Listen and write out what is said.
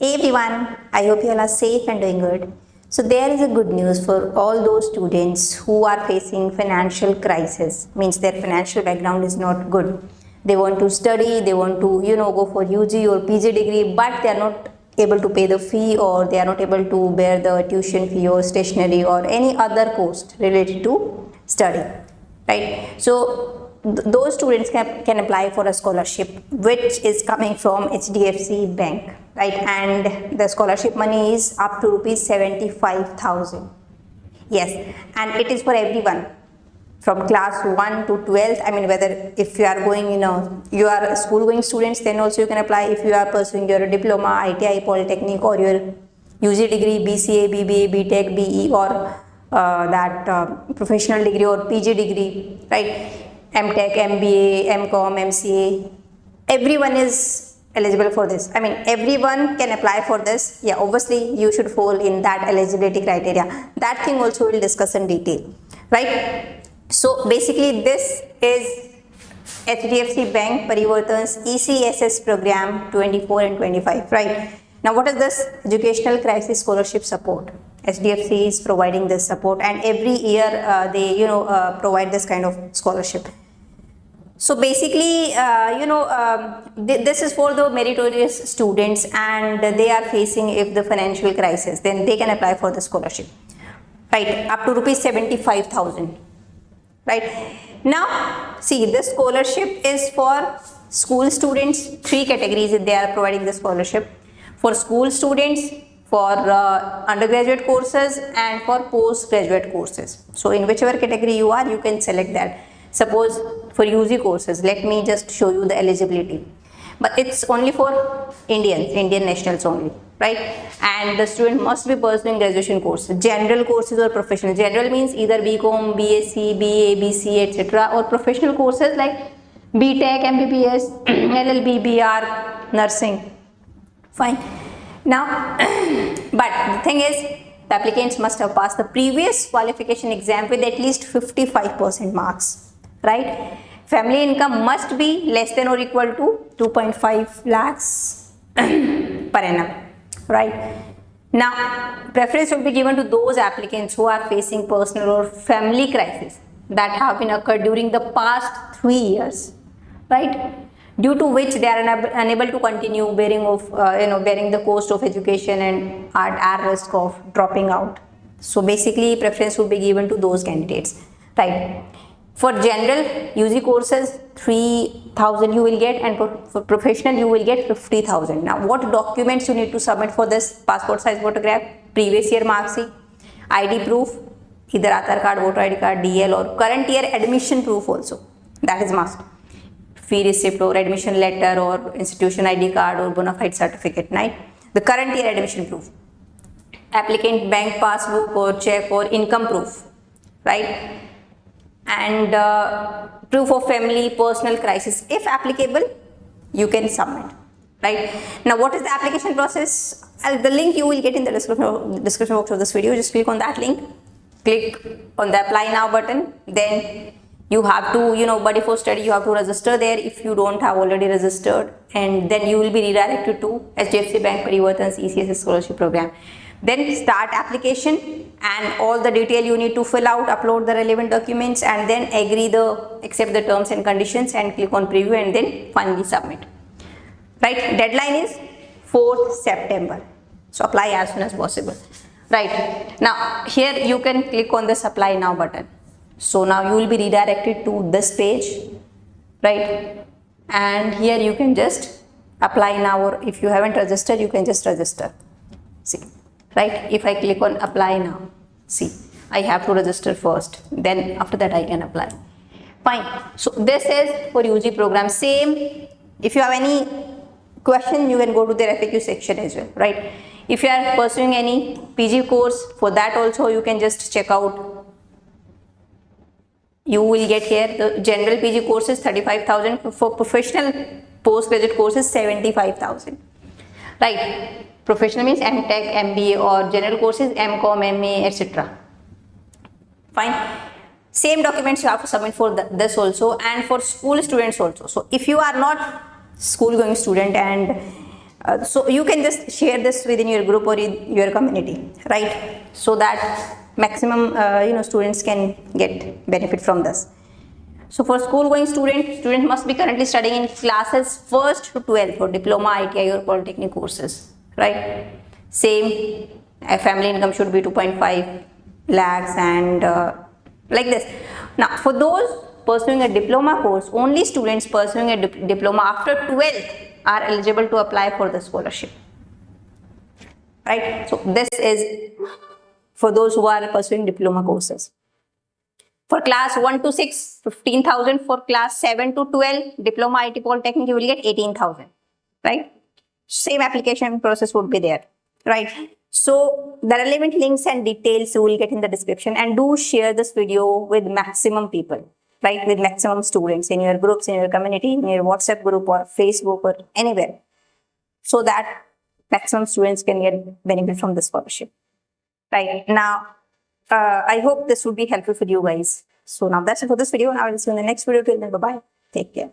Hey everyone, I hope you all are safe and doing good. So there is a good news for all those students who are facing financial crisis, means their financial background is not good. They want to study, they want to go for UG or PG degree, but they are not able to pay the fee, or they are not able to bear the tuition fee or stationery or any other cost related to study, right? So those students can apply for a scholarship which is coming from HDFC Bank, right? And the scholarship money is up to rupees 75,000. Yes, and it is for everyone from class 1 to 12th. I mean, whether if you are going, you are school going students, then also you can apply. If you are pursuing your diploma, ITI, polytechnic, or your UG degree, BCA, BBA, BTech, BE, or professional degree or PG degree, right? MTech, MBA, MCom, MCA, everyone is eligible for this. I mean, everyone can apply for this. Yeah, obviously you should fall in that eligibility criteria. That thing also we'll discuss in detail, right? So basically this is HDFC Bank Parivartan's ECSS program 24 and 25, right? Now what is this? Educational Crisis Scholarship Support. HDFC is providing this support, and every year they provide this kind of scholarship. So basically this is for the meritorious students, and they are facing if the financial crisis, then they can apply for the scholarship, right? Up to rupees 75,000, right? Now see, this scholarship is for school students. Three categories they are providing the scholarship: for school students, for undergraduate courses, and for postgraduate courses. So in whichever category you are, you can select that. Suppose for UG courses, let me just show you the eligibility, but it's only for Indian nationals only, right? And the student must be pursuing graduation courses, general courses or professional. General means either BCom, BSc, BA, BCA, etc., or professional courses like BTech, MBBS, LLB, BR, nursing. Fine. Now, but the thing is, the applicants must have passed the previous qualification exam with at least 55% marks, right? Family income must be less than or equal to 2.5 lakhs per annum, right? Now, preference will be given to those applicants who are facing personal or family crisis that have been occurred during the past 3 years, right? Due to which they are unable to continue bearing the cost of education and are at risk of dropping out. So basically preference will be given to those candidates, right? For general UG courses, 3,000 you will get, and for professional you will get 50,000. Now what documents you need to submit for this? Passport size photograph, previous year mark sheet, ID proof, either Aadhaar card, voter ID card, DL, or current year admission proof also, that is must. Fee receipt or admission letter or institution ID card or bona fide certificate, right? The current year admission proof, applicant bank passbook or check or income proof, right? And proof of family, personal crisis, if applicable, you can submit, right? Now what is the application process? The link you will get in the description box of this video. Just click on that link, click on the apply now button, then you have to, body for study, you have to register there if you don't have already registered, and then you will be redirected to HDFC Bank Parivartan's ECSS Scholarship program. Then start application, and all the detail you need to fill out, upload the relevant documents, and then accept the terms and conditions, and click on preview, and then finally submit, right? Deadline is 4th September. So apply as soon as possible, right? Now here you can click on this apply now button. So now you will be redirected to this page, right? And here you can just apply now, or if you haven't registered, you can just register. See, right? If I click on apply now, see, I have to register first, then after that I can apply. Fine. So this is for UG program. Same, if you have any question, you can go to the FAQ section as well, right? If you are pursuing any PG course, for that also you can just check out. You will get here the general PG courses 35,000, for professional postgraduate courses 75,000, right? Professional means MTech, MBA, or general courses MCom, MA, etc. Fine. Same documents you have to submit for this also, and for school students also. So if you are not school going student and So you can just share this within your group or in your community, right? So that maximum students can get benefit from this. So for school going student must be currently studying in classes 1st to 12th for diploma, ITI or polytechnic courses, right? Same, family income should be 2.5 lakhs and like this. Now for those pursuing a diploma course, only students pursuing a diploma after 12th are eligible to apply for the scholarship, right? So this is for those who are pursuing diploma courses. For class 1 to 6, 15,000. For class 7 to 12, diploma IT polytechnic, you will get 18,000, right? Same application process would be there, right? So the relevant links and details you will get in the description, and do share this video with maximum people, right? With maximum students in your groups, in your community, in your WhatsApp group or Facebook or anywhere, so that maximum students can get benefit from the scholarship, right? Now, I hope this would be helpful for you guys. So now that's it for this video, and I will see you in the next video. Till then, bye-bye. Take care.